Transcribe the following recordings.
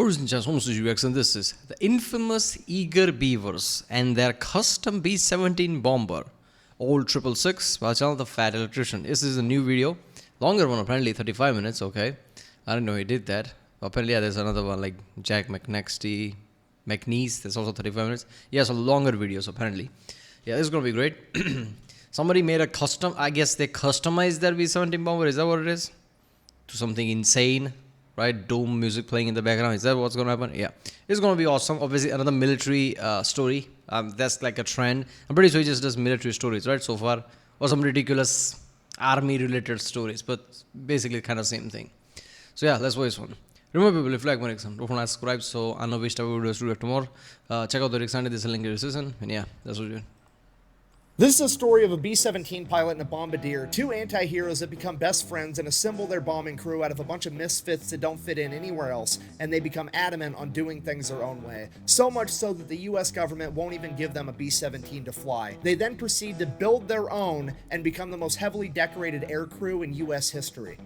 Ladies and gentlemen, this is the infamous Eager Beavers and their custom B17 bomber, old 666, my channel, the Fat Electrician. This is a new video, longer one apparently, 35 minutes, okay. I didn't know he did that. Apparently, yeah, there's another one like Jack McNeese, that's also 35 minutes. Yeah, so longer videos apparently. Yeah, this is gonna be great. Somebody made a custom, I guess they customized their B17 bomber, is that what it is? To something insane. Right, doom music playing in the background. Is that what's going to happen? Yeah, it's going to be awesome. Obviously, another military story. That's like a trend. I'm pretty sure he just does military stories, right? So far, or some ridiculous army-related stories, but basically kind of same thing. So yeah, let's watch this one. Remember, people, if you like my next one, don't forget to subscribe. So I know which type of videos to react more. Check out the next one. This is a link in the description. And yeah, that's what we're doing. This is a story of a B-17 pilot and a bombardier, two anti-heroes that become best friends and assemble their bombing crew out of a bunch of misfits that don't fit in anywhere else, and they become adamant on doing things their own way. So much so that the US government won't even give them a B-17 to fly. They then proceed to build their own and become the most heavily decorated air crew in US history.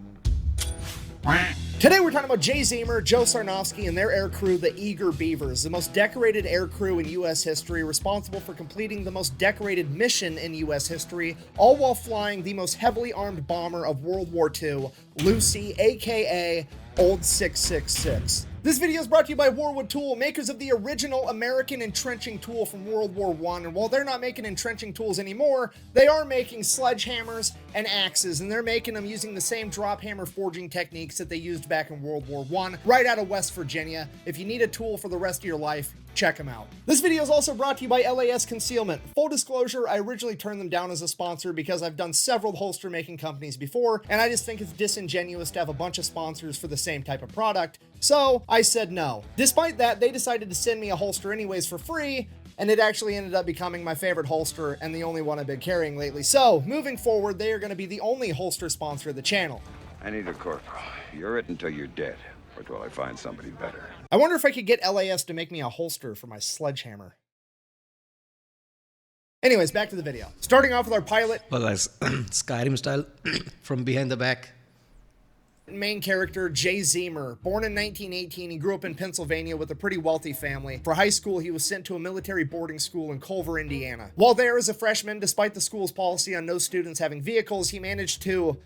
Today we're talking about Jay Zemer, Joe Sarnofsky, and their air crew, the Eager Beavers, the most decorated air crew in U.S. history, responsible for completing the most decorated mission in U.S. history, all while flying the most heavily armed bomber of World War II, Lucy, aka Old 666. This video is brought to you by Warwood Tool, makers of the original American entrenching tool from World War I. And while they're not making entrenching tools anymore, they are making sledgehammers and axes, and they're making them using the same drop hammer forging techniques that they used back in World War I, right out of West Virginia. If you need a tool for the rest of your life, check them out. This video is also brought to you by LAS Concealment. Full disclosure, I originally turned them down as a sponsor because I've done several holster making companies before, and I just think it's disingenuous to have a bunch of sponsors for the same type of product, so I said no. Despite that, they decided to send me a holster anyways for free, and it actually ended up becoming my favorite holster and the only one I've been carrying lately. So, moving forward, they are going to be the only holster sponsor of the channel. I need a corporal. You're it until you're dead, or till I find somebody better. I wonder if I could get LAS to make me a holster for my sledgehammer. Anyways, back to the video. Starting off with our pilot. Well, that's Skyrim style, from behind the back. Main character, Jay Zemer. Born in 1918, he grew up in Pennsylvania with a pretty wealthy family. For high school, he was sent to a military boarding school in Culver, Indiana. While there as a freshman, despite the school's policy on no students having vehicles, he managed to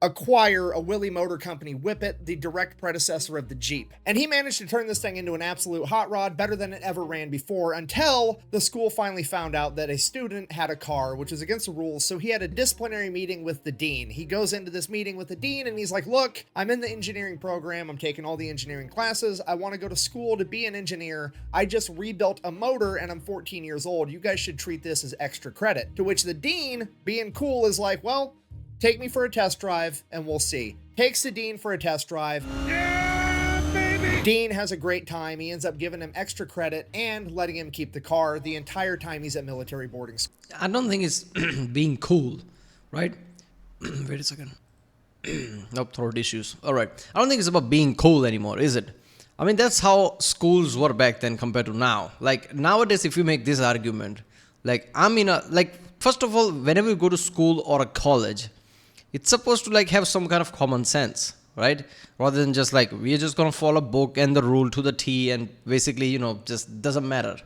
acquire a Willys Motor Company Whippet, the direct predecessor of the Jeep. And he managed to turn this thing into an absolute hot rod, better than it ever ran before, until the school finally found out that a student had a car, which was against the rules, so he had a disciplinary meeting with the dean. He goes into this meeting with the dean and he's like, look, I'm in the engineering program, I'm taking all the engineering classes, I want to go to school to be an engineer, I just rebuilt a motor and I'm 14 years old, you guys should treat this as extra credit. To which the dean, being cool, is like, well, take me for a test drive and we'll see. Takes the dean for a test drive. Yeah, baby! Dean has a great time. He ends up giving him extra credit and letting him keep the car the entire time he's at military boarding school. I don't think it's being cool, right? Wait a second. Nope, throat issues. All right. I don't think it's about being cool anymore, is it? I mean, that's how schools were back then compared to now. Like, nowadays, if you make this argument, like, first of all, whenever you go to school or a college, it's supposed to like have some kind of common sense, right? Rather than just like, we're just going to follow a book and the rule to the T and basically, you know, just doesn't matter.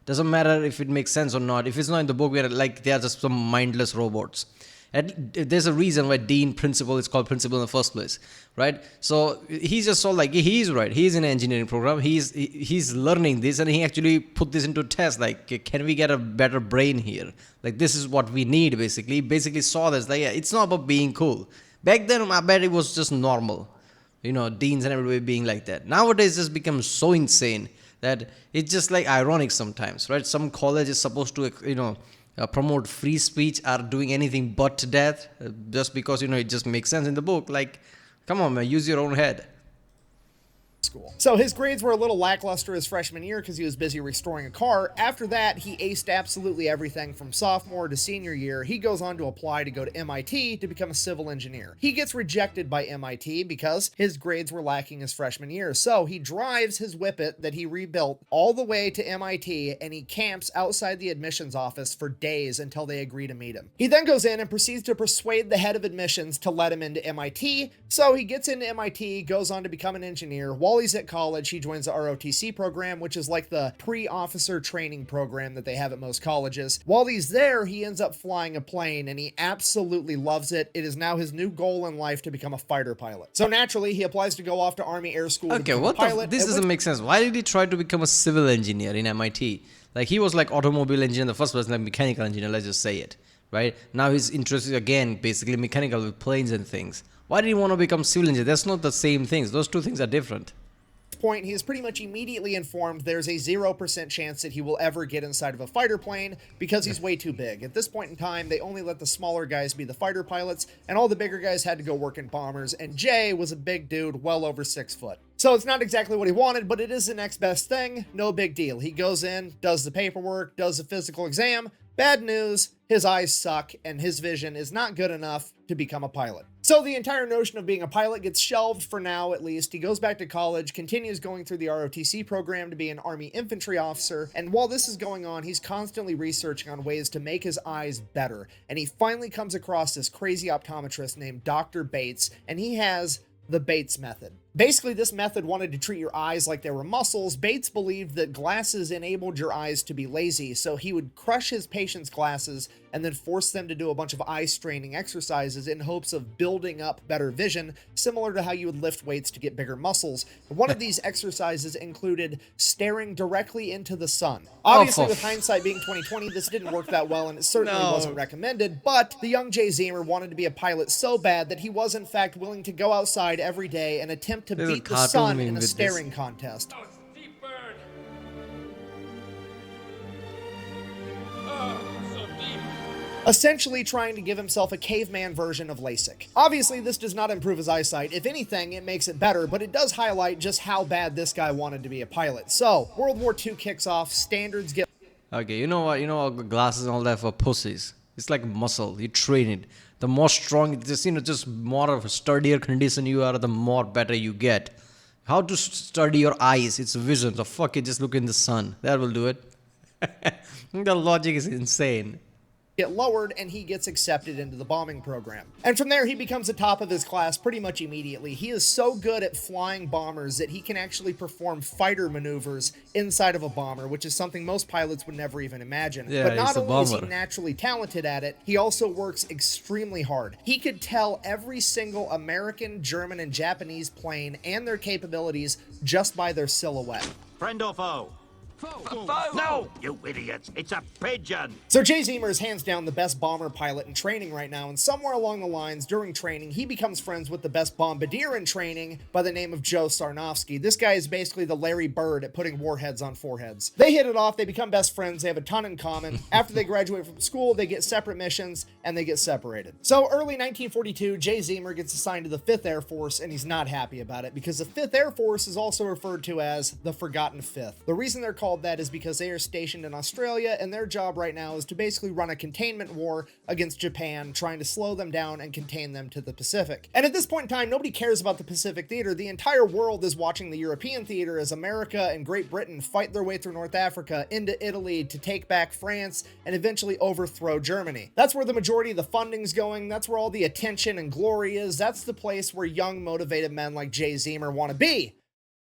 Doesn't matter if it makes sense or not. If it's not in the book, we're like, they are just some mindless robots. And there's a reason why dean principal is called principal in the first place, right? So he's just so like, he's right. He's in an engineering program. He's learning this and he actually put this into test. Like, can we get a better brain here? Like, this is what we need, basically. Basically saw this. Like, yeah, it's not about being cool. Back then, I bet it was just normal. You know, deans and everybody being like that. Nowadays, it's become so insane that it's just like ironic sometimes, right? Some college is supposed to, you know, promote free speech, are doing anything but death just because, you know, it just makes sense in the book. Like, come on, man, use your own head. School. So his grades were a little lackluster his freshman year because he was busy restoring a car. After that, he aced absolutely everything from sophomore to senior year. He goes on to apply to go to MIT to become a civil engineer. He gets rejected by MIT because his grades were lacking his freshman year. So he drives his Whippet that he rebuilt all the way to MIT and he camps outside the admissions office for days until they agree to meet him. He then goes in and proceeds to persuade the head of admissions to let him into MIT. So he gets into MIT, goes on to become an engineer. While while he's at college, he joins the ROTC program, which is like the pre-officer training program that they have at most colleges. While he's there, he ends up flying a plane, and he absolutely loves it. It is now his new goal in life to become a fighter pilot. So naturally, he applies to go off to Army Air School to become a pilot. This doesn't make sense. Why did he try to become a civil engineer in MIT? Like, he was like automobile engineer in the first place, like mechanical engineer, let's just say it, right? Now he's interested again, basically mechanical with planes and things. Why did he want to become civil engineer? That's not the same things. Those two things are different. Point, he is pretty much immediately informed there's a 0% chance that he will ever get inside of a fighter plane because he's way too big. At this point in time, they only let the smaller guys be the fighter pilots, and all the bigger guys had to go work in bombers, and Jay was a big dude, well over 6 foot. So it's not exactly what he wanted, but it is the next best thing. No big deal. He goes in, does the paperwork, does the physical exam. Bad news, his eyes suck, and his vision is not good enough to become a pilot. So the entire notion of being a pilot gets shelved for now, at least. He goes back to college, continues going through the ROTC program to be an Army infantry officer, and while this is going on, he's constantly researching on ways to make his eyes better, and he finally comes across this crazy optometrist named Dr. Bates, and he has the Bates method. Basically, this method wanted to treat your eyes like they were muscles. Bates believed that glasses enabled your eyes to be lazy, so he would crush his patients' glasses and then force them to do a bunch of eye straining exercises in hopes of building up better vision, similar to how you would lift weights to get bigger muscles. One of these exercises included staring directly into the sun. Obviously, with hindsight being 2020, this didn't work that well, and it certainly wasn't recommended, but the young Jay Zemer wanted to be a pilot so bad that he was in fact willing to go outside every day and attempt to beat the sun in a staring contest. Oh, steep burn. Oh, so deep. Essentially trying to give himself a caveman version of LASIK. Obviously, this does not improve his eyesight. If anything, it makes it better, but it does highlight just how bad this guy wanted to be a pilot. So, World War II kicks off, standards get... Okay, you know what, glasses and all that for pussies. It's like muscle, you train it. The more strong, just more of a sturdier condition you are, the more better you get. How to study your eyes? It's vision. So fuck it, just look in the sun. That will do it. The logic is insane. Get lowered, and he gets accepted into the bombing program. And from there, he becomes the top of his class pretty much immediately. He is so good at flying bombers that he can actually perform fighter maneuvers inside of a bomber, which is something most pilots would never even imagine. Yeah, but not only is he bomber. naturally talented at it, he also works extremely hard. He could tell every single American, German, and Japanese plane and their capabilities just by their silhouette. Friend or foe? Foe. No, you idiots. It's a pigeon. So Jay Zemer is hands down the best bomber pilot in training right now, and somewhere along the lines, during training, he becomes friends with the best bombardier in training by the name of Joe Sarnofsky. This guy is basically the Larry Bird at putting warheads on foreheads. They hit it off, they become best friends, they have a ton in common. After they graduate from school, they get separate missions, and they get separated. So early 1942, Jay Zemer gets assigned to the 5th Air Force, and he's not happy about it, because the 5th Air Force is also referred to as the Forgotten Fifth. The reason they're called that is because they are stationed in Australia, and their job right now is to basically run a containment war against Japan, trying to slow them down and contain them to the Pacific. And at this point in time, nobody cares about the Pacific theater. The entire world is watching the European theater as America and Great Britain fight their way through North Africa into Italy to take back France and eventually overthrow Germany. That's where the majority of the funding's going. That's where all the attention and glory is. That's the place where young, motivated men like Jay Zemer want to be.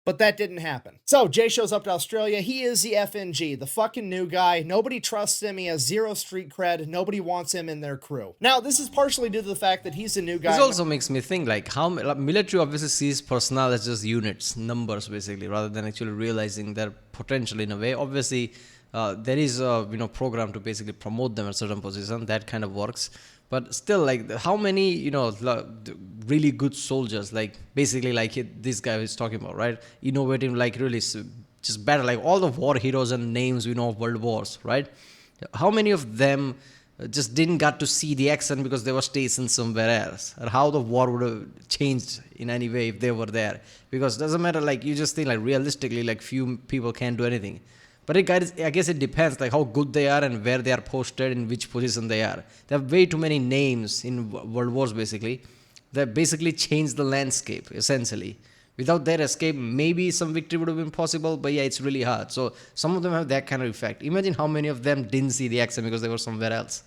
But that didn't happen. So Jay shows up to Australia. He is the FNG, the fucking new guy. Nobody trusts him. He has zero street cred. Nobody wants him in their crew. Now, this is partially due to the fact that he's the new guy. This also makes me think like how military obviously sees personnel as just units, numbers basically, rather than actually realizing their potential in a way. Obviously, there is a program to basically promote them at certain position. That kind of works. But still, like, how many, really good soldiers, like, basically, like this guy is talking about, right? Innovative, like, really just better, like, all the war heroes and names we know of world wars, right? How many of them just didn't get to see the action because they were stationed somewhere else? Or how the war would have changed in any way if they were there? Because it doesn't matter, like, you just think, like, realistically, like, few people can't do anything. But I guess it depends, like how good they are and where they are posted, in which position they are. There are way too many names in world wars, basically, that basically change the landscape, essentially. Without their escape, maybe some victory would have been possible, but yeah, it's really hard. So some of them have that kind of effect. Imagine how many of them didn't see the action because they were somewhere else.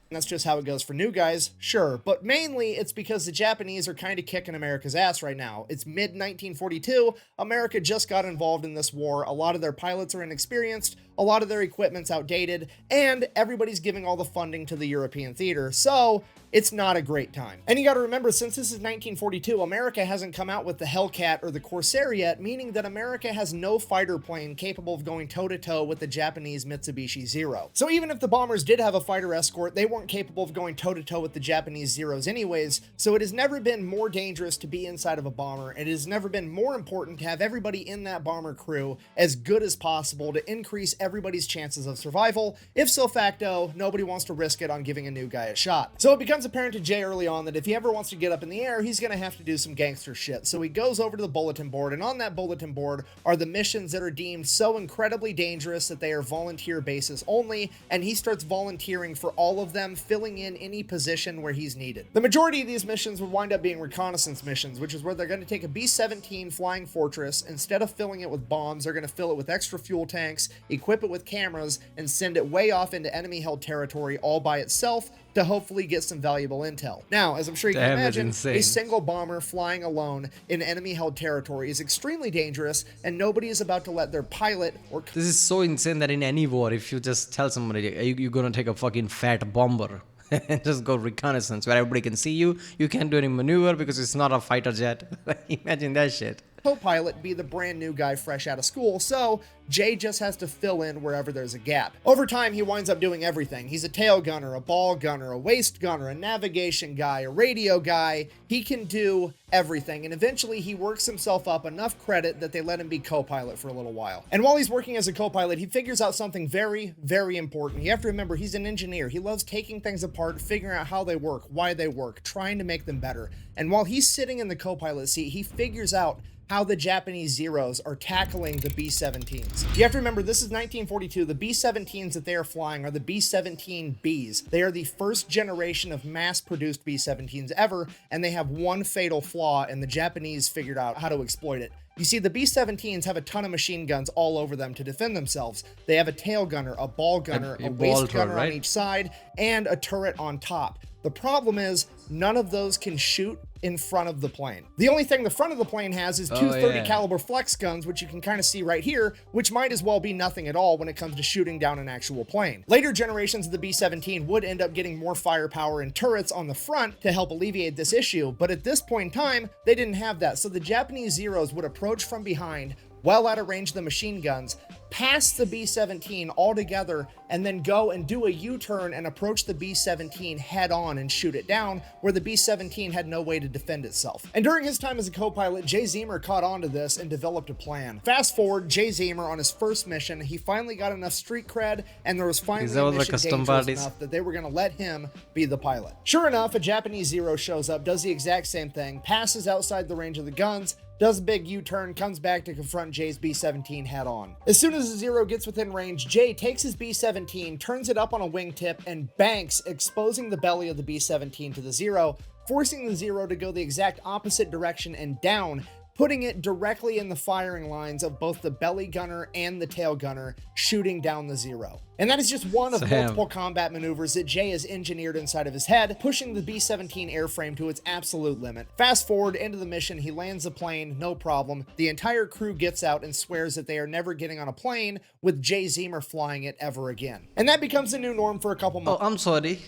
And that's just how it goes for new guys, sure, but mainly it's because the Japanese are kind of kicking America's ass right now. It's mid-1942, America just got involved in this war, a lot of their pilots are inexperienced, a lot of their equipment's outdated, and everybody's giving all the funding to the European theater, so it's not a great time. And you gotta remember, since this is 1942, America hasn't come out with the Hellcat or the Corsair yet, meaning that America has no fighter plane capable of going toe-to-toe with the Japanese Mitsubishi Zero. So even if the bombers did have a fighter escort, they weren't capable of going toe-to-toe with the Japanese Zeros anyways, so it has never been more dangerous to be inside of a bomber, and it has never been more important to have everybody in that bomber crew as good as possible to increase everybody's chances of survival. If so facto, nobody wants to risk it on giving a new guy a shot. So it becomes apparent to Jay early on that if he ever wants to get up in the air, he's gonna have to do some gangster shit. So he goes over to the bulletin board, and on that bulletin board are the missions that are deemed so incredibly dangerous that they are volunteer basis only, and he starts volunteering for all of them, filling in any position where he's needed. The majority of these missions would wind up being reconnaissance missions, which is where they're going to take a B-17 Flying Fortress, instead of filling it with bombs, they're going to fill it with extra fuel tanks, equip it with cameras, and send it way off into enemy-held territory all by itself to hopefully get some valuable intel. Now, as I'm sure you can Damn, that's imagine, insane. a single bomber flying alone in enemy-held territory is extremely dangerous, and nobody is about to let their pilot or This is so insane that in any war, if you just tell somebody you're gonna take a fucking fat bomber and just go reconnaissance where everybody can see you, you can't do any maneuver because it's not a fighter jet. Imagine that shit. co-pilot be the brand new guy fresh out of school, so Jay just has to fill in wherever there's a gap. Over time, he winds up doing everything. He's a tail gunner, a ball gunner, a waist gunner, a navigation guy, a radio guy. He can do everything, and eventually he works himself up enough credit that they let him be co-pilot for a little while. And while he's working as a co-pilot, he figures out something very, very important. You have to remember, he's an engineer. He loves taking things apart, figuring out how they work, why they work, trying to make them better. And while he's sitting in the co-pilot seat, he figures out how the Japanese Zeros are tackling the B-17s. You have to remember, this is 1942. The B-17s that they are flying are the B-17Bs. They are the first generation of mass-produced B-17s ever, and they have one fatal flaw, and the Japanese figured out how to exploit it. You see, the B-17s have a ton of machine guns all over them to defend themselves. They have a tail gunner, a ball gunner, a waist gunner on each side, and a turret on top. The problem is, none of those can shoot in front of the plane. The only thing the front of the plane has is two 30 caliber flex guns, which you can kind of see right here, which might as well be nothing at all when it comes to shooting down an actual plane. Later generations of the B-17 would end up getting more firepower and turrets on the front to help alleviate this issue, but at this point in time, they didn't have that, so the Japanese Zeros would approach from behind, well out of range of the machine guns, pass the B-17 altogether, and then go and do a U-turn and approach the B-17 head on and shoot it down, where the B-17 had no way to defend itself. And during his time as a co-pilot, Jay Zemer caught on to this and developed a plan. Fast forward, Jay Zemer on his first mission, he finally got enough street cred, and there was finally a mission dangerous enough that they were going to let him be the pilot. Sure enough, a Japanese Zero shows up, does the exact same thing, passes outside the range of the guns, does a big U-turn, comes back to confront Jay's B-17 head on. As soon as the Zero gets within range, Jay takes his B-17, turns it up on a wingtip, and banks, exposing the belly of the B-17 to the Zero, forcing the Zero to go the exact opposite direction and down, putting it directly in the firing lines of both the belly gunner and the tail gunner, shooting down the Zero. And that is just one of multiple combat maneuvers that Jay has engineered inside of his head, pushing the B-17 airframe to its absolute limit. Fast forward into the mission, he lands the plane, no problem. The entire crew gets out and swears that they are never getting on a plane with Jay Zemer flying it ever again. And that becomes the new norm for a couple months. Oh, I'm sorry.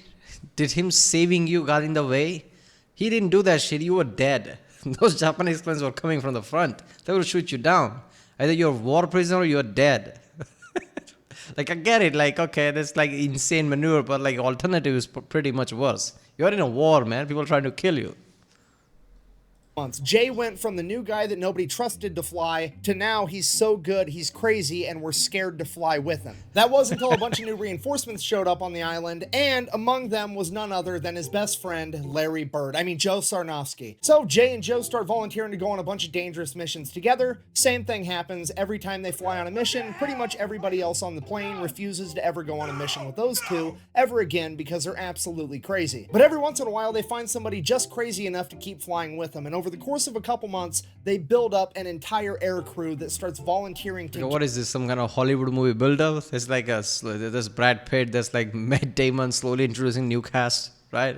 Did him saving you got in the way? He didn't do that shit. You were dead. Those Japanese planes were coming from the front. They will shoot you down. Either you're a war prisoner or you're dead. Like, I get it. Like, okay, that's like insane maneuver, but like alternative is pretty much worse. You're in a war, man. People are trying to kill you. Jay went from the new guy that nobody trusted to fly to now he's so good, he's crazy, and we're scared to fly with him. That was until a bunch of new reinforcements showed up on the island, and among them was none other than his best friend, Joe Sarnofsky. So Jay and Joe start volunteering to go on a bunch of dangerous missions together. Same thing happens every time they fly on a mission. Pretty much everybody else on the plane refuses to ever go on a mission with those two ever again because they're absolutely crazy. But every once in a while, they find somebody just crazy enough to keep flying with them, and over the course of a couple months, they build up an entire air crew that starts volunteering to What is this? Some kind of Hollywood movie build-up? There's like there's Brad Pitt. There's like Matt Damon slowly introducing new cast, right?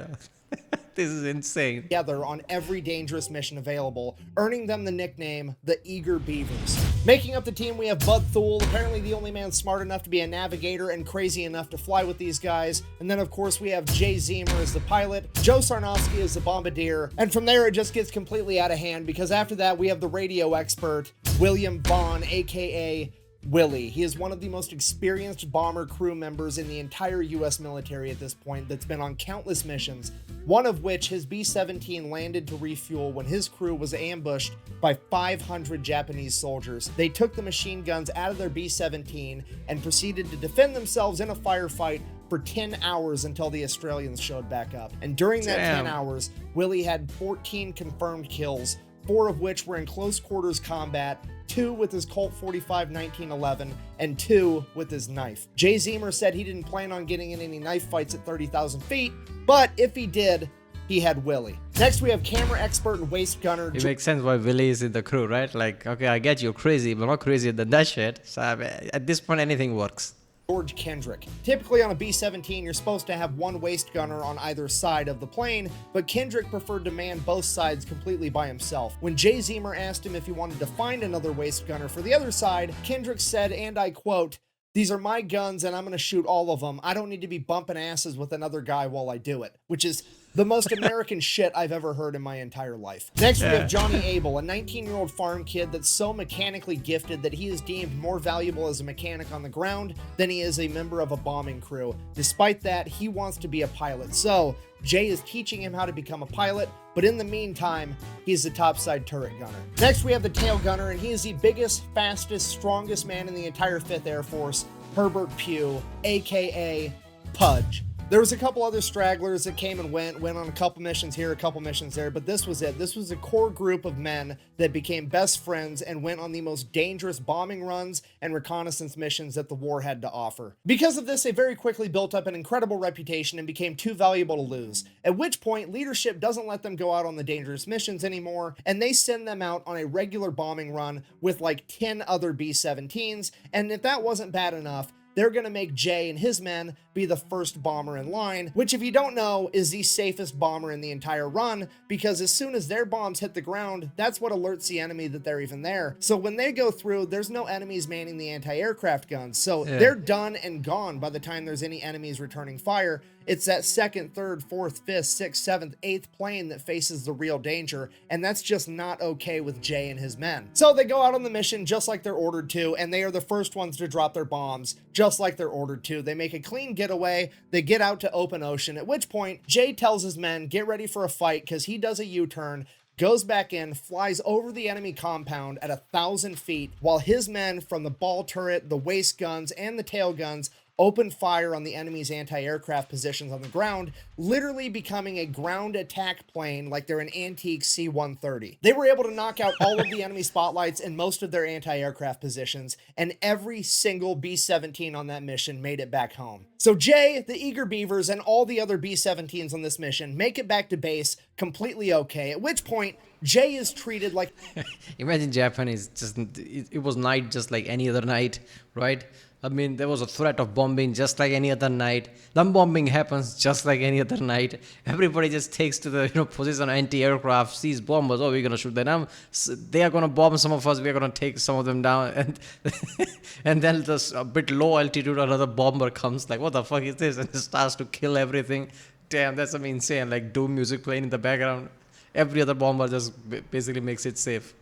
This is insane. together on every dangerous mission available, earning them the nickname the Eager Beavers. Making up the team, we have Bud Thule, apparently the only man smart enough to be a navigator and crazy enough to fly with these guys. And then, of course, we have Jay Zemer as the pilot, Joe Sarnofsky as the bombardier, and from there it just gets completely out of hand because after that we have the radio expert, William Vaughn, aka Willie. He is one of the most experienced bomber crew members in the entire US military at this point that's been on countless missions, one of which his B-17 landed to refuel when his crew was ambushed by 500 Japanese soldiers. They took the machine guns out of their B-17 and proceeded to defend themselves in a firefight for 10 hours until the Australians showed back up. And during that 10 hours, Willie had 14 confirmed kills, 4 of which were in close quarters combat, 2 with his Colt 45 1911, and 2 with his knife. Jay Zemer said he didn't plan on getting in any knife fights at 30,000 feet, but if he did, he had Willie. Next, we have camera expert and waist gunner. It makes sense why Willie is in the crew, right? Like, okay, I get you're crazy, but not crazier than that shit. So at this point, anything works. George Kendrick. Typically on a B-17, you're supposed to have one waist gunner on either side of the plane, but Kendrick preferred to man both sides completely by himself. When Jay Zemer asked him if he wanted to find another waist gunner for the other side, Kendrick said, and I quote, "These are my guns and I'm going to shoot all of them. I don't need to be bumping asses with another guy while I do it," which is the most American shit I've ever heard in my entire life. Next, we have Johnny Abel, a 19-year-old farm kid that's so mechanically gifted that he is deemed more valuable as a mechanic on the ground than he is a member of a bombing crew. Despite that, he wants to be a pilot. So Jay is teaching him how to become a pilot, but in the meantime, he's the topside turret gunner. Next, we have the tail gunner, and he is the biggest, fastest, strongest man in the entire 5th Air Force, Herbert Pugh, aka Pudge. There was a couple other stragglers that came and went on a couple missions here, a couple missions there, but this was it. This was a core group of men that became best friends and went on the most dangerous bombing runs and reconnaissance missions that the war had to offer. Because of this, they very quickly built up an incredible reputation and became too valuable to lose, at which point leadership doesn't let them go out on the dangerous missions anymore, and they send them out on a regular bombing run with like 10 other B-17s, and if that wasn't bad enough, they're going to make Jay and his men be the first bomber in line, which if you don't know is the safest bomber in the entire run, because as soon as their bombs hit the ground, that's what alerts the enemy that they're even there. So when they go through, there's no enemies manning the anti-aircraft guns. So they're done and gone by the time there's any enemies returning fire. It's that 2nd, 3rd, 4th, 5th, 6th, 7th, 8th plane that faces the real danger, and that's just not okay with Jay and his men. So they go out on the mission just like they're ordered to, and they are the first ones to drop their bombs, just like they're ordered to. They make a clean getaway, they get out to open ocean, at which point Jay tells his men, get ready for a fight, because he does a U-turn, goes back in, flies over the enemy compound at 1,000 feet, while his men from the ball turret, the waist guns, and the tail guns open fire on the enemy's anti-aircraft positions on the ground, literally becoming a ground attack plane like they're an antique C-130. They were able to knock out all of the enemy spotlights and most of their anti-aircraft positions, and every single B-17 on that mission made it back home. So Jay, the Eager Beavers, and all the other B-17s on this mission make it back to base completely okay, at which point Jay is treated like... Imagine Japanese, just it was night just like any other night, right? I mean, there was a threat of bombing just like any other night. Then bombing happens just like any other night. Everybody just takes to the position anti-aircraft, sees bombers. Oh, we're gonna shoot them. They are gonna bomb some of us. We are gonna take some of them down. And and then just a bit low altitude, another bomber comes. Like, what the fuck is this? And it starts to kill everything. Damn, that's insane. Like doom music playing in the background. Every other bomber just basically makes it safe.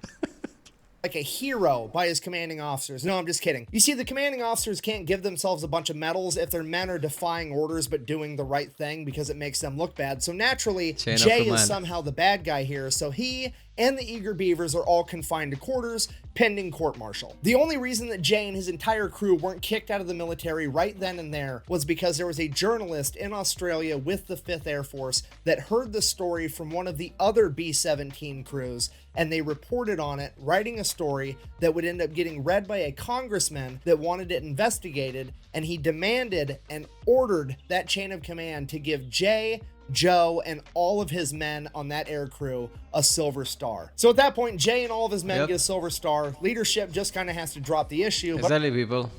like a hero by his commanding officers. No, I'm just kidding. You see, the commanding officers can't give themselves a bunch of medals if their men are defying orders but doing the right thing because it makes them look bad. So naturally, Jay is somehow the bad guy here. So he and the Eager Beavers are all confined to quarters pending court-martial. The only reason that Jay and his entire crew weren't kicked out of the military right then and there was because there was a journalist in Australia with the 5th Air Force that heard the story from one of the other B-17 crews, and they reported on it, writing a story that would end up getting read by a congressman that wanted it investigated, and he demanded and ordered that chain of command to give Jay, Joe and all of his men on that air crew a silver star. So at that point, Jay and all of his men get a silver star. Leadership just kind of has to drop the issue. Exactly, people.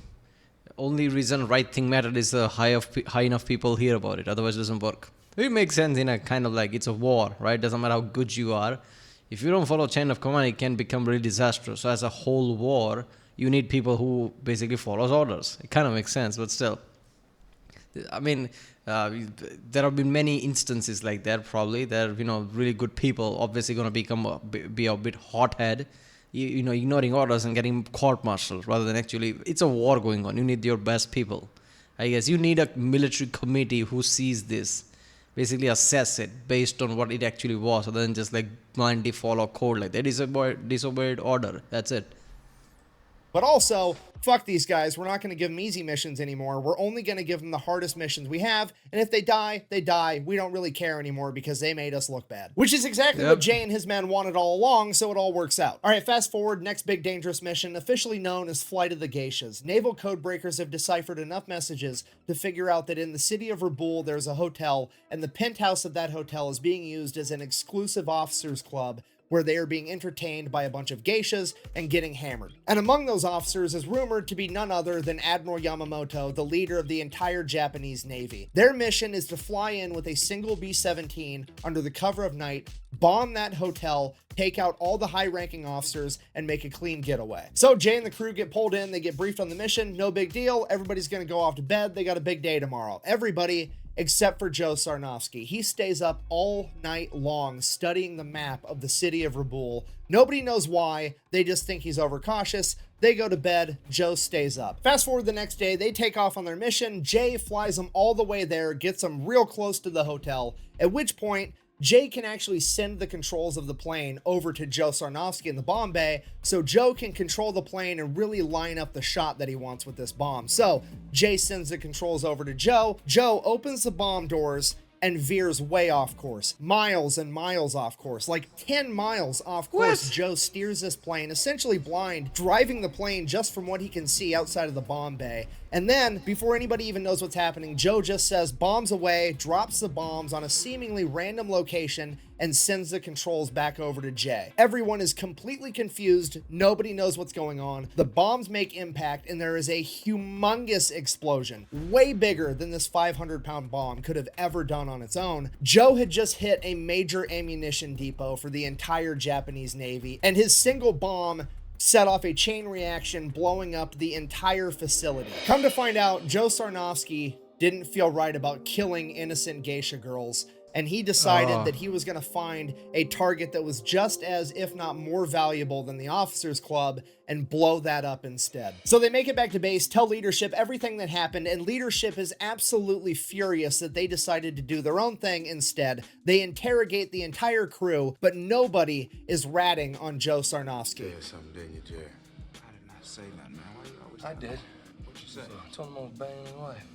Only reason right thing mattered is the high enough people hear about it. Otherwise, it doesn't work. It makes sense in a kind of like it's a war, right? Doesn't matter how good you are. If you don't follow chain of command, it can become really disastrous. So as a whole war, you need people who basically follows orders. It kind of makes sense, but still. I mean, there have been many instances like that. Probably there, really good people obviously going to be a bit hothead, ignoring orders and getting court-martialed rather than actually. It's a war going on. You need your best people. I guess you need a military committee who sees this, basically assess it based on what it actually was, rather than just like blindly follow code like that. Disobeyed order. That's it. But also, fuck these guys. We're not going to give them easy missions anymore. We're only going to give them the hardest missions we have. And if they die, they die. We don't really care anymore because they made us look bad. Which is exactly what Jay and his men wanted all along, so it all works out. All right, fast forward. Next big dangerous mission, officially known as Flight of the Geishas. Naval code breakers have deciphered enough messages to figure out that in the city of Raboul, there's a hotel, and the penthouse of that hotel is being used as an exclusive officers club where they are being entertained by a bunch of geishas and getting hammered. And among those officers is rumored to be none other than Admiral Yamamoto, the leader of the entire Japanese Navy. Their mission is to fly in with a single B17 under the cover of night, bomb that hotel, take out all the high-ranking officers, and make a clean getaway. So Jay and the crew get pulled in, they get briefed on the mission, no big deal, everybody's gonna go off to bed, they got a big day tomorrow. Everybody except for Joe Sarnofsky. He stays up all night long studying the map of the city of Raboul. Nobody knows why. They just think he's overcautious. They go to bed. Joe stays up. Fast forward the next day, they take off on their mission. Jay flies them all the way there, gets them real close to the hotel, at which point Jay can actually send the controls of the plane over to Joe Sarnofsky in the bomb bay, so Joe can control the plane and really line up the shot that he wants with this bomb. So Jay sends the controls over to Joe. Joe opens the bomb doors and veers way off course, miles and miles off course, like 10 miles off course. What? Joe steers this plane, essentially blind, driving the plane just from what he can see outside of the bomb bay. And then, before anybody even knows what's happening, Joe just says bombs away, drops the bombs on a seemingly random location, and sends the controls back over to Jay. Everyone is completely confused. Nobody knows what's going on. The bombs make impact, and there is a humongous explosion, way bigger than this 500-pound bomb could have ever done on its own. Joe had just hit a major ammunition depot for the entire Japanese Navy, and his single bomb set off a chain reaction, blowing up the entire facility. Come to find out, Joe Sarnofsky didn't feel right about killing innocent geisha girls, and he decided that he was going to find a target that was just as, if not more valuable than the officers club, and blow that up instead. So they make it back to base, tell leadership everything that happened, and leadership is absolutely furious that they decided to do their own thing instead. They interrogate the entire crew, but nobody is ratting on Joe Sarnofsky. Yeah, something, didn't you, Jerry? I did not say nothing, man. Why you always I did. What you say? I told him I was banging his wife.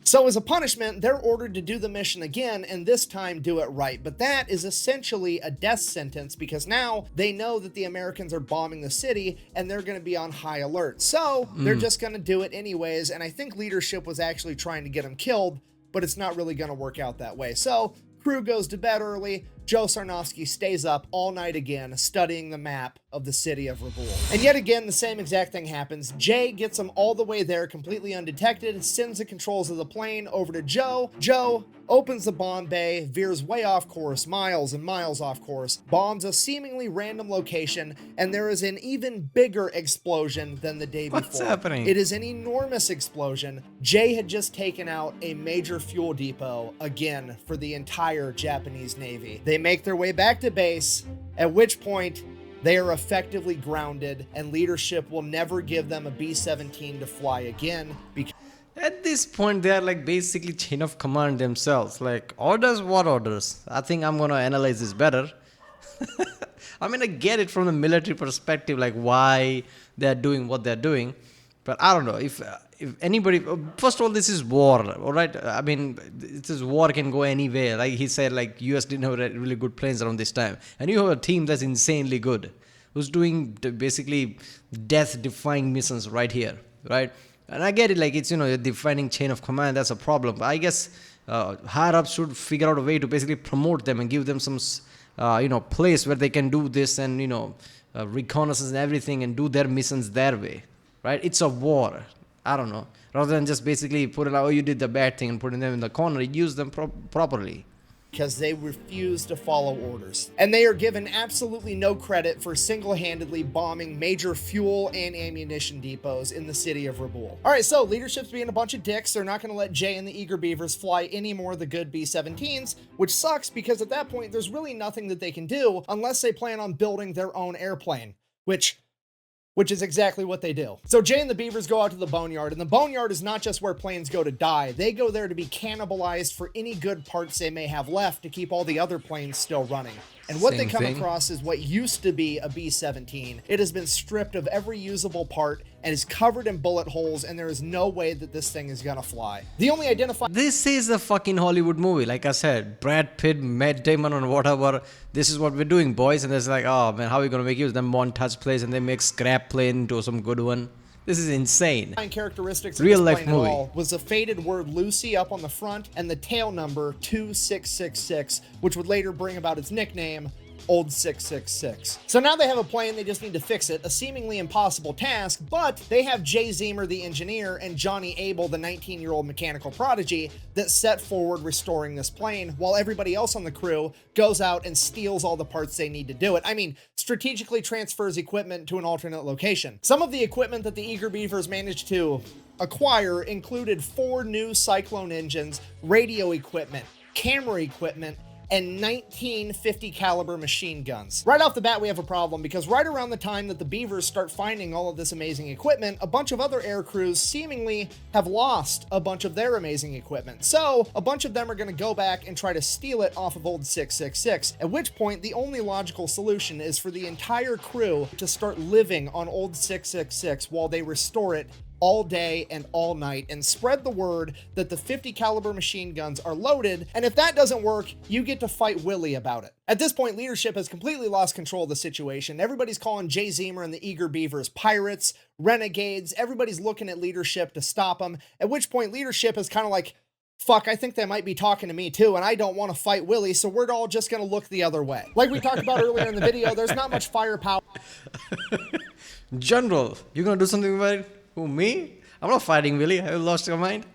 So as a punishment, they're ordered to do the mission again, and this time do it right. But that is essentially a death sentence, because now they know that the Americans are bombing the city and they're going to be on high alert. So they're just going to do it anyways, and I think leadership was actually trying to get them killed, but it's not really going to work out that way. So crew goes to bed early. Joe Sarnofsky stays up all night again, studying the map of the city of Raboul. And yet again, the same exact thing happens. Jay gets him all the way there completely undetected, sends the controls of the plane over to Joe. Joe opens the bomb bay, veers way off course, miles and miles off course, bombs a seemingly random location, and there is an even bigger explosion than the day before. What's happening? It is an enormous explosion. Jay had just taken out a major fuel depot again for the entire Japanese Navy. They make their way back to base, at which point they are effectively grounded, and leadership will never give them a B-17 to fly again because At this point, they are like basically chain of command themselves. Like, orders, what orders? I think I'm going to analyze this better. I mean, I get it from the military perspective, like why they're doing what they're doing. But I don't know if anybody, first of all, this is war, all right? I mean, this war can go anywhere. Like he said, like US didn't have really good planes around this time. And you have a team that's insanely good, who's doing basically death-defying missions right here, right? And I get it, like it's, a defining chain of command, that's a problem. But I guess higher ups should figure out a way to basically promote them and give them some place where they can do this and reconnaissance and everything and do their missions their way, right? It's a war. I don't know, rather than just basically put it out, oh, you did the bad thing and putting them in the corner. Use them properly. Because they refuse to follow orders. And they are given absolutely no credit for single-handedly bombing major fuel and ammunition depots in the city of Raboul. Alright, so leadership's being a bunch of dicks. They're not going to let Jay and the Eager Beavers fly any more of the good B-17s, which sucks because at that point there's really nothing that they can do unless they plan on building their own airplane, which is exactly what they do. So Jay and the Beavers go out to the boneyard, and the boneyard is not just where planes go to die. They go there to be cannibalized for any good parts they may have left to keep all the other planes still running. And what they come across is what used to be a B-17. It has been stripped of every usable part and is covered in bullet holes, and there is no way that this thing is gonna fly. The only identified... This is a fucking Hollywood movie. Like I said, Brad Pitt, Matt Damon, and whatever. This is what we're doing, boys. And it's like, oh man, how are we gonna make use of them montage plays and they make scrap plane into some good one? This is insane. Characteristics Real of this life plane movie at all was the faded word Lucy up on the front and the tail number 2666, which would later bring about its nickname, Old 666. So now they have a plane, they just need to fix it, a seemingly impossible task, but they have Jay Zemer, the engineer, and Johnny Abel, the 19-year-old mechanical prodigy, that set forward restoring this plane, while everybody else on the crew goes out and steals all the parts they need to do it. I mean, strategically transfers equipment to an alternate location. Some of the equipment that the Eager Beavers managed to acquire included 4 new Cyclone engines, radio equipment, camera equipment, and 19 50 caliber machine guns. Right off the bat, we have a problem because right around the time that the Beavers start finding all of this amazing equipment, a bunch of other air crews seemingly have lost a bunch of their amazing equipment. So a bunch of them are going to go back and try to steal it off of Old 666, at which point the only logical solution is for the entire crew to start living on Old 666 while they restore it all day and all night and spread the word that the 50 caliber machine guns are loaded, and if that doesn't work, you get to fight Willie about it. At this point, leadership has completely lost control of the situation. Everybody's calling Jay Zemer and the Eager Beavers pirates, renegades. Everybody's looking at leadership to stop them, at which point leadership is kind of like, fuck, I think they might be talking to me too, and I don't want to fight Willie, so we're all just going to look the other way. Like we talked about earlier in the video, there's not much firepower. General, you gonna do something about it? Who, me? I'm not fighting Willie. Have you lost your mind?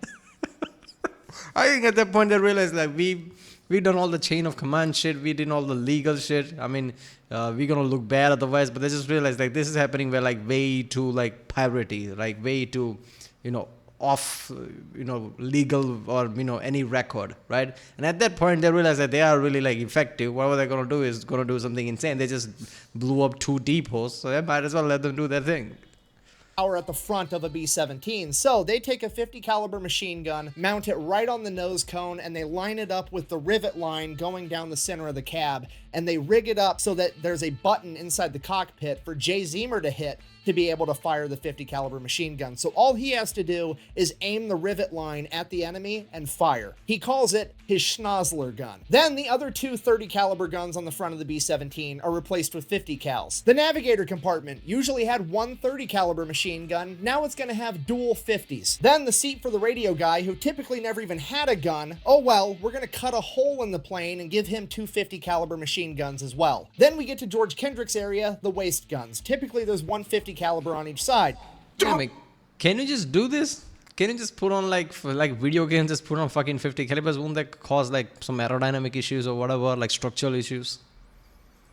I think at that point they realized like we've done all the chain of command shit. We did all the legal shit. I mean, we're gonna look bad otherwise. But they just realized like this is happening where like way too like piratey, like way too, off, legal or any record, right? And at that point they realized that they are really like effective. Whatever they're gonna do is gonna do something insane. They just blew up 2 depots, so they might as well let them do their thing. At the front of a B-17. So they take a 50 caliber machine gun, mount it right on the nose cone, and they line it up with the rivet line going down the center of the cab, and they rig it up so that there's a button inside the cockpit for Jay Zemer to hit to be able to fire the 50 caliber machine gun. So all he has to do is aim the rivet line at the enemy and fire. He calls it his Schnozzler gun. Then the other 2 30 caliber guns on the front of the B-17 are replaced with 50 cals. The navigator compartment usually had 1 30 caliber machine gun. Now it's going to have dual 50s. Then the seat for the radio guy, who typically never even had a gun, oh well, we're going to cut a hole in the plane and give him 2 50 caliber machine guns as well. Then we get to George Kendrick's area, the waist guns. Typically there's 1 50 caliber on each side. I mean, can you just do this? Can you just put on like video games, just put on fucking 50 calibers? Won't that cause like some aerodynamic issues or whatever, like structural issues?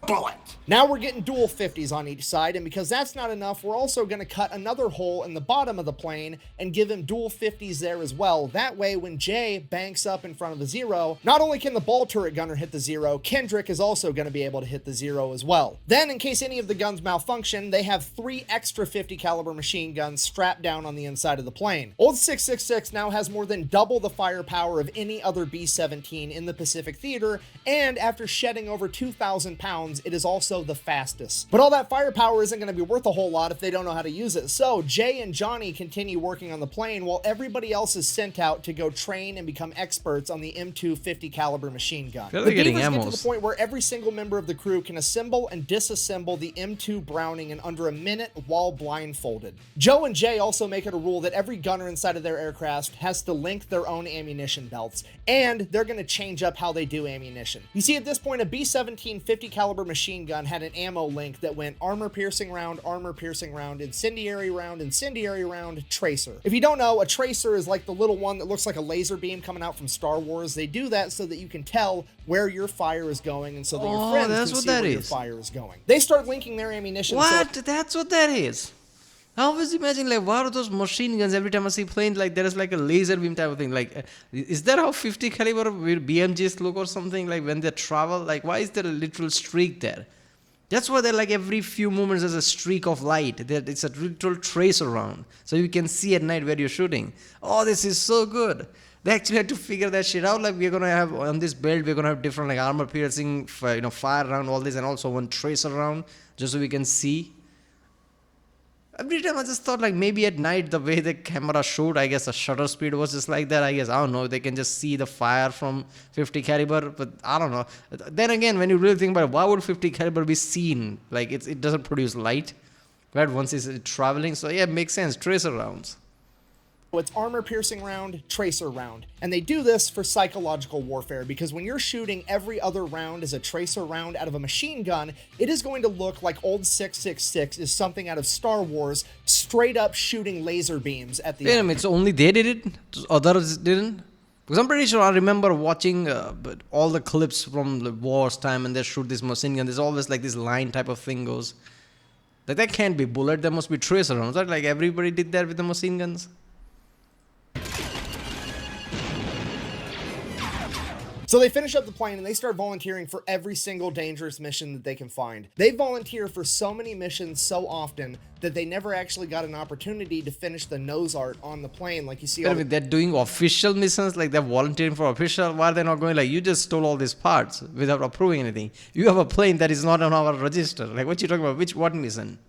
Bullet. Now we're getting dual 50s on each side, and because that's not enough, we're also going to cut another hole in the bottom of the plane and give him dual 50s there as well. That way, when Jay banks up in front of the zero, not only can the ball turret gunner hit the zero, Kendrick is also going to be able to hit the zero as well. Then, in case any of the guns malfunction, they have 3 extra 50 caliber machine guns strapped down on the inside of the plane. Old 666 now has more than double the firepower of any other B-17 in the Pacific Theater, and after shedding over 2,000 pounds zones, it is also the fastest. But all that firepower isn't going to be worth a whole lot if they don't know how to use it. So Jay and Johnny continue working on the plane while everybody else is sent out to go train and become experts on the M2 50 caliber machine gun. Feel The like getting Beavers get to ammos. the point where every single member of the crew can assemble and disassemble the M2 Browning in under a minute while blindfolded. Joe and Jay also make it a rule that every gunner inside of their aircraft has to link their own ammunition belts, and they're going to change up how they do ammunition. You see, at this point, a B17 50 caliber machine gun had an ammo link that went armor piercing round, incendiary round, tracer. If you don't know, a tracer is like the little one that looks like a laser beam coming out from Star Wars. They do that so that you can tell where your fire is going and so that your friends that's can what see that where your is. fire is going. They start linking their ammunition. What? That's what that is. I always imagine, like, what are those machine guns? Every time I see planes, like, there is like a laser beam type of thing. Like, is that how 50 caliber BMGs look or something? Like, when they travel, like, why is there a literal streak there? That's why they're like every few moments there's a streak of light. It's a literal tracer round. So you can see at night where you're shooting. Oh, this is so good. They actually had to figure that shit out. Like, we're going to have, on this build, we're going to have different, like, armor piercing, fire round, all this, and also one tracer round, just so we can see. Every time I just thought, like, maybe at night the way the camera showed, I guess the shutter speed was just like that. I guess, I don't know, they can just see the fire from 50 caliber, but I don't know. Then again, when you really think about it, why would 50 caliber be seen? Like, it doesn't produce light, right? Once it's traveling, so yeah, it makes sense. Tracer rounds. It's armor piercing round, tracer round. And they do this for psychological warfare because when you're shooting every other round as a tracer round out of a machine gun, it is going to look like old 666 is something out of Star Wars, straight up shooting laser beams at the Wait a enemy. minute, so only they did it? Others didn't? Because I'm pretty sure I remember watching all the clips from the war's time and they shoot this machine gun. There's always like this line type of thing goes. Like, that can't be bullet, there must be tracer rounds, right? Like, everybody did that with the machine guns? So they finish up the plane and they start volunteering for every single dangerous mission that they can find. They volunteer for so many missions so often that they never actually got an opportunity to finish the nose art on the plane like you see Wait all a minute, they're doing official missions, like they're volunteering for official. Why are they not going like, you just stole all these parts without approving anything? You have a plane that is not on our register. Like, what you talking about? What mission?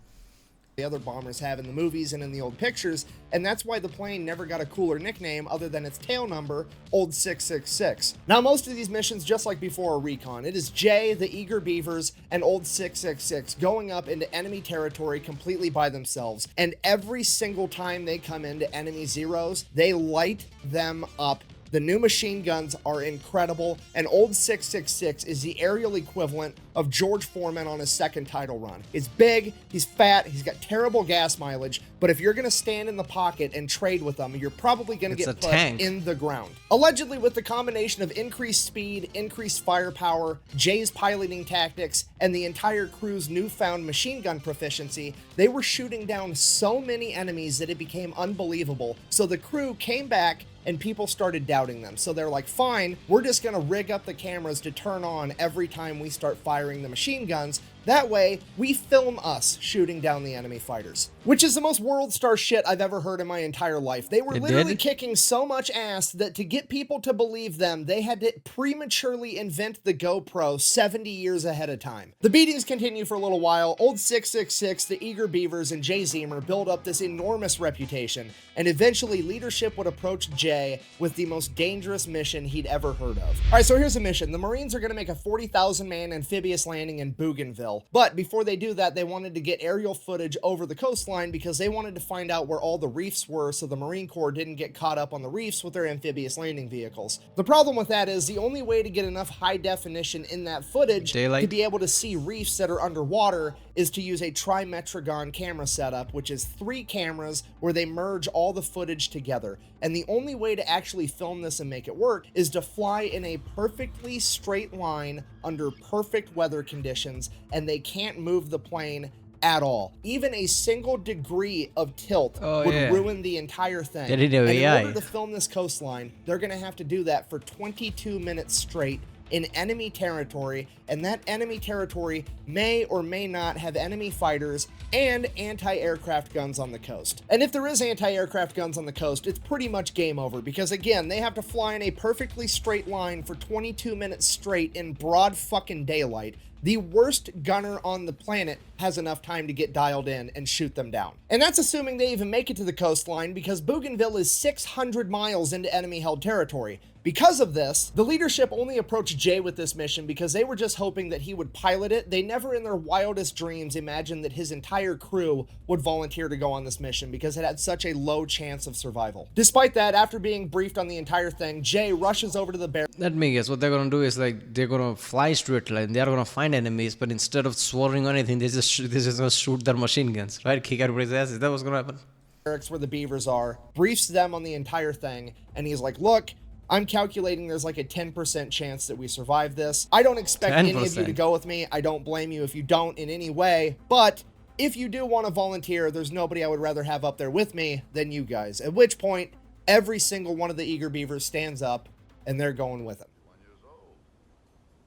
the other bombers have in the movies and in the old pictures, and that's why the plane never got a cooler nickname other than its tail number, Old 666. Now, most of these missions, just like before, are recon. It is Jay, the Eager Beavers, and Old 666 going up into enemy territory completely by themselves, and every single time they come into enemy zeros, they light them up. The new machine guns are incredible, and Old 666 is the aerial equivalent of George Foreman on his second title run. He's big, he's fat, he's got terrible gas mileage, but if you're going to stand in the pocket and trade with them, you're probably going to It's get a put tank. in the ground. Allegedly, with the combination of increased speed, increased firepower, Jay's piloting tactics, and the entire crew's newfound machine gun proficiency, they were shooting down so many enemies that it became unbelievable. So the crew came back and people started doubting them. So they're like, fine, we're just gonna rig up the cameras to turn on every time we start firing the machine guns. That way, we film us shooting down the enemy fighters. Which is the most world star shit I've ever heard in my entire life. They were It literally did? kicking so much ass that to get people to believe them, they had to prematurely invent the GoPro 70 years ahead of time. The beatings continue for a little while. Old 666, the Eager Beavers, and Jay Zemer build up this enormous reputation, and eventually leadership would approach Jay with the most dangerous mission he'd ever heard of. Alright, so here's a mission. The Marines are going to make a 40,000 man amphibious landing in Bougainville. But before they do that, they wanted to get aerial footage over the coastline because they wanted to find out where all the reefs were so the Marine Corps didn't get caught up on the reefs with their amphibious landing vehicles. The problem with that is the only way to get enough high definition in that footage Daylight. to be able to see reefs that are underwater is to use a trimetragon camera setup, which is 3 cameras where they merge all the footage together. And the only way to actually film this and make it work is to fly in a perfectly straight line under perfect weather conditions, and they can't move the plane at all. Even a single degree of tilt would yeah. ruin the entire thing. They didn't have And in AI. order to film this coastline, they're going to have to do that for 22 minutes straight in enemy territory, and that enemy territory may or may not have enemy fighters and anti-aircraft guns on the coast. And if there is anti-aircraft guns on the coast, it's pretty much game over, because again, they have to fly in a perfectly straight line for 22 minutes straight in broad fucking daylight. the worst gunner on the planet has enough time to get dialed in and shoot them down. And that's assuming they even make it to the coastline, because Bougainville is 600 miles into enemy-held territory. Because of this, the leadership only approached Jay with this mission because they were just hoping that he would pilot it. They never in their wildest dreams imagined that his entire crew would volunteer to go on this mission because it had such a low chance of survival. Despite that, after being briefed on the entire thing, Jay rushes over to the bear. Let me guess. What they're gonna do is like they're gonna fly straight line. They're gonna find enemies, but instead of swerving or anything, they're just gonna shoot their machine guns, right? Kick everybody's ass. Is that what's gonna happen? Barracks where the Beavers are, briefs them on the entire thing, and he's like, look, I'm calculating there's like a 10% chance that we survive this. I don't expect any of you to go with me. I don't blame you if you don't in any way, but if you do want to volunteer, there's nobody I would rather have up there with me than you guys. At which point, every single one of the eager Beavers stands up, and they're going with him.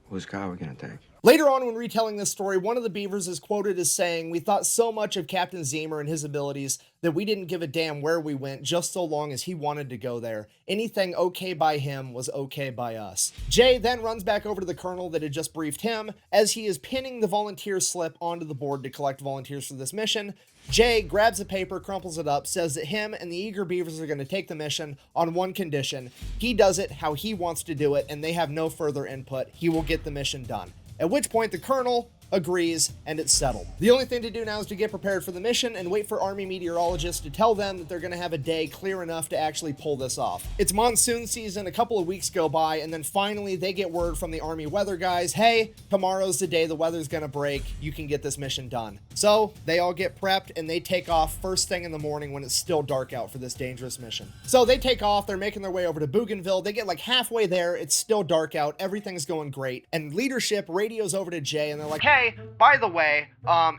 Whose car are we gonna take? Later on, when retelling this story, one of the Beavers is quoted as saying, "We thought so much of Captain Zemer and his abilities that we didn't give a damn where we went, just so long as he wanted to go there. Anything okay by him was okay by us." Jay then runs back over to the colonel that had just briefed him. As he is pinning the volunteer slip onto the board to collect volunteers for this mission, Jay grabs a paper, crumples it up, says that him and the eager Beavers are going to take the mission on one condition. He does it how he wants to do it, and they have no further input. He will get the mission done. At which point the colonel agrees, and it's settled. The only thing to do now is to get prepared for the mission and wait for Army meteorologists to tell them that they're going to have a day clear enough to actually pull this off. It's monsoon season, a couple of weeks go by, and then finally they get word from the Army weather guys, hey, tomorrow's the day the weather's going to break, you can get this mission done. So they all get prepped and they take off first thing in the morning when it's still dark out for this dangerous mission. So they take off, they're making their way over to Bougainville, they get like halfway there, it's still dark out, everything's going great, and leadership radios over to Jay and they're like, hey, by the way,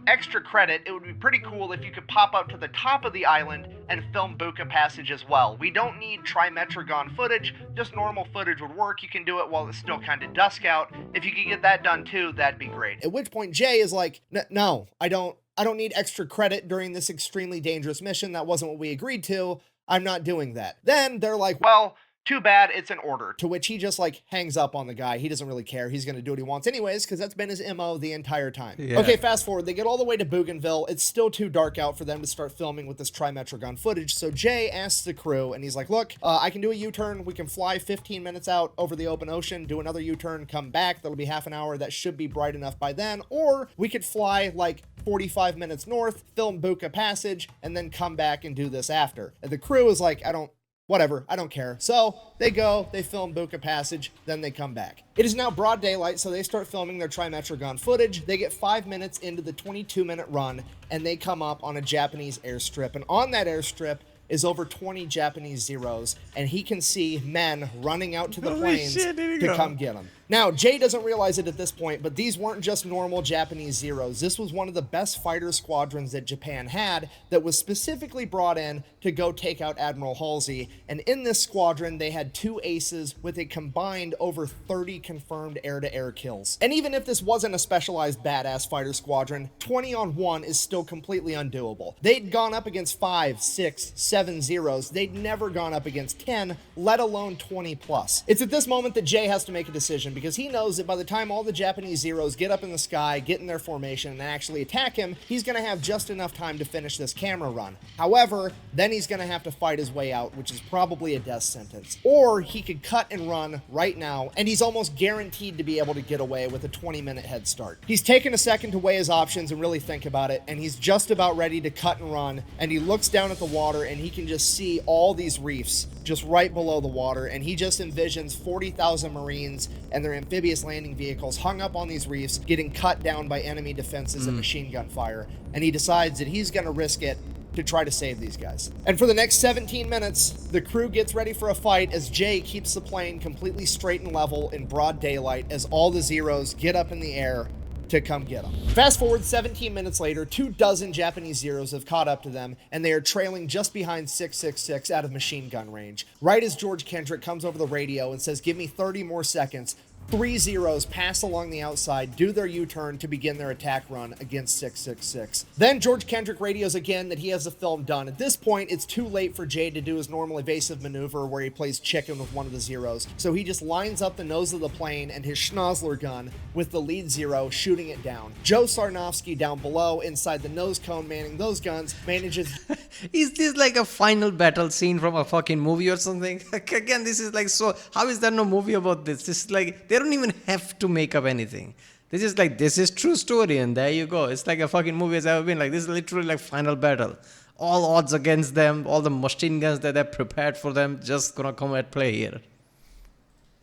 extra credit, it would be pretty cool if you could pop up to the top of the island and film Buka Passage as well. We don't need trimetragon footage, just normal footage would work. You can do it while it's still kind of dusk out. If you could get that done too, that'd be great. At which point Jay is like, no, I don't need extra credit during this extremely dangerous mission. That wasn't what we agreed to. I'm not doing that. Then they're like, well, too bad, it's an order. To which he just like hangs up on the guy. He doesn't really care. He's going to do what he wants anyways, because that's been his MO the entire time. Yeah. Okay, fast forward. They get all the way to Bougainville. It's still too dark out for them to start filming with this trimetragon footage. So Jay asks the crew, and he's like, look, I can do a U-turn. We can fly 15 minutes out over the open ocean, do another U-turn, come back. That'll be half an hour. That should be bright enough by then. Or we could fly like 45 minutes north, film Buka Passage, and then come back and do this after. And the crew is like, whatever, I don't care. So they go, they film Buka Passage, then they come back. It is now broad daylight, so they start filming their trimetragon footage. They get 5 minutes into the 22-minute run, and they come up on a Japanese airstrip. And on that airstrip is over 20 Japanese Zeros, and he can see men running out to the planes to come get him. Now, Jay doesn't realize it at this point, but these weren't just normal Japanese Zeros. This was one of the best fighter squadrons that Japan had that was specifically brought in to go take out Admiral Halsey. And in this squadron, they had 2 aces with a combined over 30 confirmed air-to-air kills. And even if this wasn't a specialized badass fighter squadron, 20 on 1 is still completely undoable. They'd gone up against 5, 6, 7 Zeros. They'd never gone up against 10, let alone 20 plus. It's at this moment that Jay has to make a decision, because he knows that by the time all the Japanese Zeros get up in the sky, get in their formation, and actually attack him, he's going to have just enough time to finish this camera run. However, then he's going to have to fight his way out, which is probably a death sentence. Or he could cut and run right now, and he's almost guaranteed to be able to get away with a 20-minute head start. He's taken a second to weigh his options and really think about it, and he's just about ready to cut and run, and he looks down at the water, and he can just see all these reefs just right below the water, and he just envisions 40,000 Marines and their amphibious landing vehicles hung up on these reefs, getting cut down by enemy defenses and machine gun fire, and he decides that he's going to risk it to try to save these guys. And for the next 17 minutes, the crew gets ready for a fight as Jay keeps the plane completely straight and level in broad daylight as all the Zeros get up in the air to come get them. Fast forward 17 minutes later, 24 Japanese Zeros have caught up to them, and they are trailing just behind 666 out of machine gun range. Right as George Kendrick comes over the radio and says, give me 30 more seconds, 3 Zeros pass along the outside, do their U-turn to begin their attack run against 666. Then George Kendrick radios again that he has the film done. At this point, it's too late for Jay to do his normal evasive maneuver where he plays chicken with one of the Zeros, so he just lines up the nose of the plane and his schnozzler gun with the lead Zero, shooting it down. Joe Sarnofsky down below, inside the nose cone manning those guns, manages... Is this like a final battle scene from a fucking movie or something? Again, this is like so. How is there no movie about this? This is like they don't even have to make up anything. This is like this is true story, and there you go. It's like a fucking movie has ever been. Like this is literally like final battle. All odds against them. All the machine guns that they're prepared for them just gonna come at play here.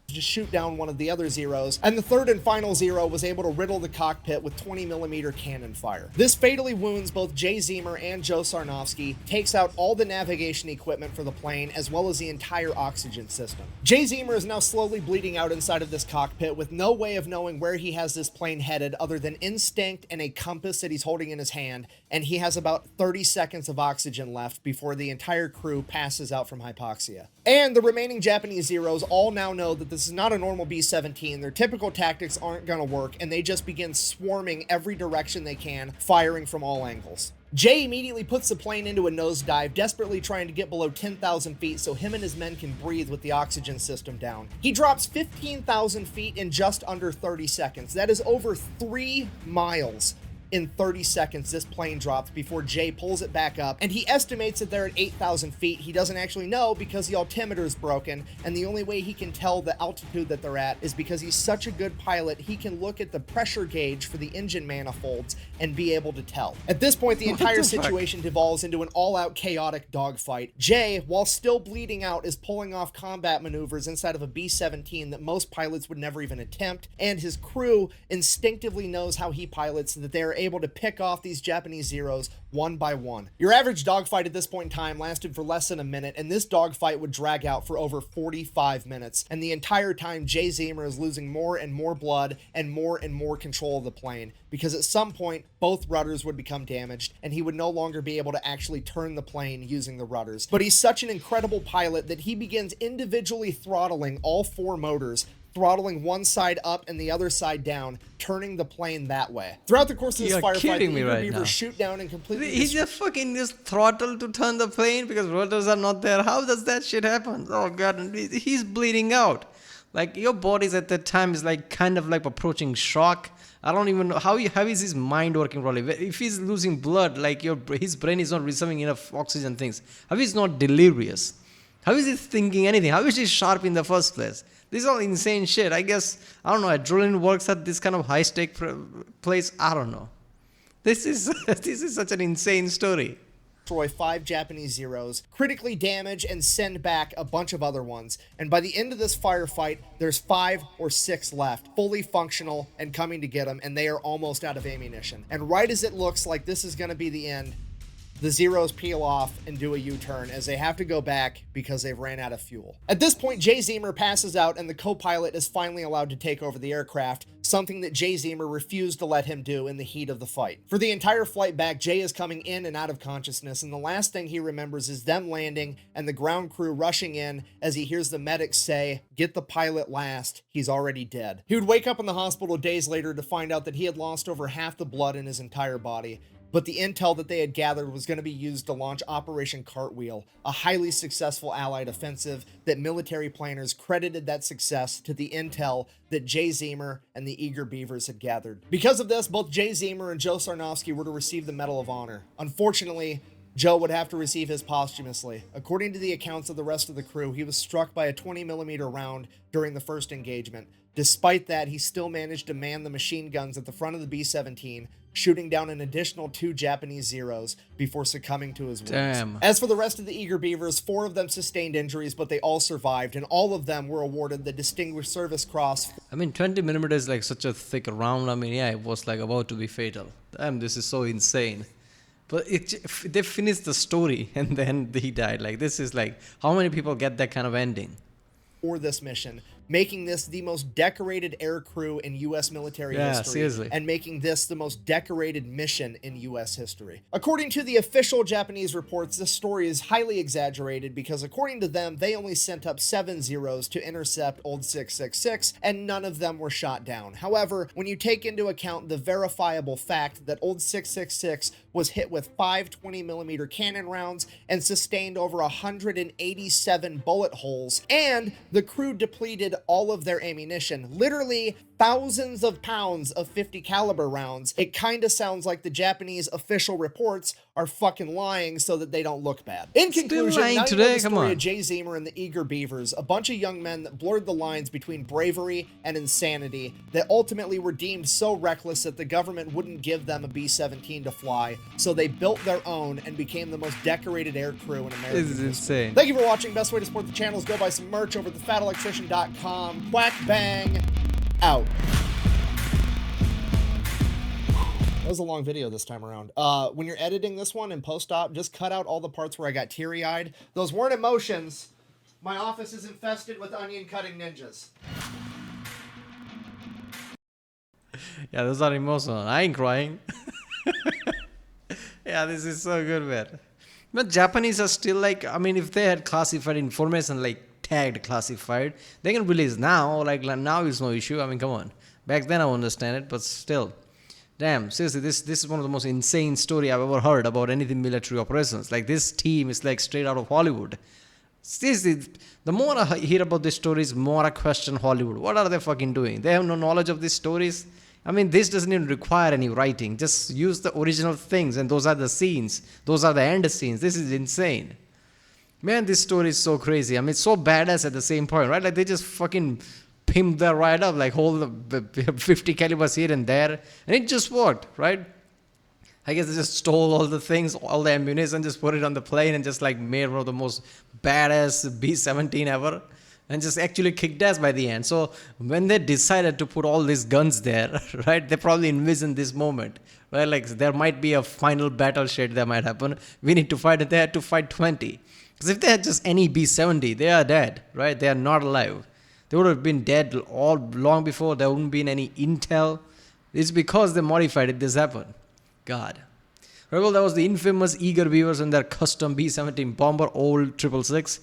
Just shoot down one of the other Zeros, and the third and final Zero was able to riddle the cockpit with 20mm cannon fire. This fatally wounds both Jay Zemer and Joe Sarnofsky, takes out all the navigation equipment for the plane, as well as the entire oxygen system. Jay Zemer is now slowly bleeding out inside of this cockpit with no way of knowing where he has this plane headed other than instinct and a compass that he's holding in his hand, and he has about 30 seconds of oxygen left before the entire crew passes out from hypoxia. And the remaining Japanese Zeros all now know that this is not a normal B-17, their typical tactics aren't gonna work, and they just begin swarming every direction they can, firing from all angles. Jay immediately puts the plane into a nosedive, desperately trying to get below 10,000 feet so him and his men can breathe with the oxygen system down. He drops 15,000 feet in just under 30 seconds. That is over 3 miles. In 30 seconds, this plane drops before Jay pulls it back up, and he estimates that they're at 8,000 feet. He doesn't actually know because the altimeter is broken, and the only way he can tell the altitude that they're at is because he's such a good pilot, he can look at the pressure gauge for the engine manifolds and be able to tell. At this point, the entire situation devolves into an all-out chaotic dogfight. Jay, while still bleeding out, is pulling off combat maneuvers inside of a B-17 that most pilots would never even attempt, and his crew instinctively knows how he pilots, that they are able to pick off these Japanese Zeros one by one. Your average dogfight at this point in time lasted for less than a minute, and this dogfight would drag out for over 45 minutes. And the entire time, Jay Zemer is losing more and more blood and more control of the plane, because at some point, both rudders would become damaged, and he would no longer be able to actually turn the plane using the rudders. But he's such an incredible pilot that he begins individually throttling all 4 motors, throttling one side up and the other side down, turning the plane that way. Throughout the course of this You're firefight, kidding the me Eager right Beavers now. shoot down and completely He just fucking just throttle to turn the plane because rotors are not there. How does that shit happen? Oh god, and he's bleeding out. Like your body's at that time is like kind of like approaching shock. I don't even know how is his mind working properly. If he's losing blood, like his brain is not receiving enough oxygen things. How is he not delirious? How is he thinking anything? How is he sharp in the first place? This is all insane shit. I guess, I don't know, adrenaline works at this kind of high-stake place. I don't know. This is this is such an insane story. Destroy 5 Japanese Zeros, critically damage and send back a bunch of other ones. And by the end of this firefight, there's 5 or 6 left, fully functional and coming to get them, and they are almost out of ammunition. And right as it looks like this is going to be the end, the Zeros peel off and do a U-turn as they have to go back because they've ran out of fuel. At this point, Jay Zemer passes out and the co-pilot is finally allowed to take over the aircraft, something that Jay Zemer refused to let him do in the heat of the fight. For the entire flight back, Jay is coming in and out of consciousness, and the last thing he remembers is them landing and the ground crew rushing in as he hears the medics say, "Get the pilot last, he's already dead." He would wake up in the hospital days later to find out that he had lost over half the blood in his entire body. But the intel that they had gathered was going to be used to launch Operation Cartwheel, a highly successful Allied offensive that military planners credited that success to the intel that Jay Zemer and the Eager Beavers had gathered. Because of this, both Jay Zemer and Joe Sarnofsky were to receive the Medal of Honor. Unfortunately, Joe would have to receive his posthumously. According to the accounts of the rest of the crew, he was struck by a 20mm round during the first engagement. Despite that, he still managed to man the machine guns at the front of the B-17, shooting down an additional 2 Japanese Zeros before succumbing to his wounds. Damn. As for the rest of the Eager Beavers, 4 of them sustained injuries, but they all survived, and all of them were awarded the Distinguished Service Cross. I mean, 20mm is like such a thick round. I mean, yeah, it was like about to be fatal. Damn, this is so insane. But they finished the story and then he died. Like, this is like, how many people get that kind of ending? For this mission, making this the most decorated air crew in U.S. military Yeah, history, seriously. and making this the most decorated mission in U.S. history. According to the official Japanese reports, this story is highly exaggerated because according to them, they only sent up 7 Zeros to intercept Old 666, and none of them were shot down. However, when you take into account the verifiable fact that Old 666 was hit with 5 20mm cannon rounds and sustained over 187 bullet holes, and the crew depleted all of their ammunition, literally thousands of pounds of 50 caliber rounds, it kinda sounds like the Japanese official reports are fucking lying so that they don't look bad. In conclusion, lying now you today? know the Come story on. of Jay Zemer and the Eager Beavers, a bunch of young men that blurred the lines between bravery and insanity, that ultimately were deemed so reckless that the government wouldn't give them a B-17 to fly, so they built their own and became the most decorated air crew in America. This is insane. Thank you for watching. Best way to support the channel is go buy some merch over at thefatelectrician.com. Quack bang out. That was a long video this time around. When you're editing this one in post-op, just cut out all the parts where I got teary-eyed. Those weren't emotions. My office is infested with onion-cutting ninjas. Yeah, those are emotional. I ain't crying. Yeah, this is so good, man. But Japanese are still like, I mean, if they had classified information, like tagged classified, they can release now. Like now is no issue. I mean, come on. Back then I understand it, but still. Damn, seriously, this is one of the most insane story I've ever heard about anything military operations. Like this team is like straight out of Hollywood. Seriously, the more I hear about these stories, more I question Hollywood. What are they fucking doing? They have no knowledge of these stories. I mean, this doesn't even require any writing. Just use the original things, and those are the scenes. Those are the end scenes. This is insane. Man, this story is so crazy. I mean, it's so badass at the same point, right? Like, they just fucking pimped their ride up, like, hold the 50 calibers here and there, and it just worked, right? I guess they just stole all the things, all the ammunition, just put it on the plane and just, like, made one of the most badass B-17 ever. And just actually kicked ass by the end. So when they decided to put all these guns there, right, they probably envisioned this moment, right? Like there might be a final battle shit that might happen. We need to fight it. They had to fight 20. Because if they had just any B-70, they are dead, right? They are not alive. They would have been dead all long before. There wouldn't been any intel. It's because they modified it. This happened. God. Right, well, that was the infamous Eager Beavers and their custom B-17 bomber, old 666.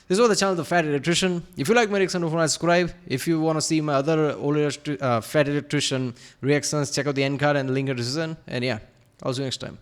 This was the channel, The Fat Electrician. If you like my reaction, don't forget to subscribe. If you want to see my other Fat Electrician reactions, check out the end card and the link in the description. And yeah, I'll see you next time.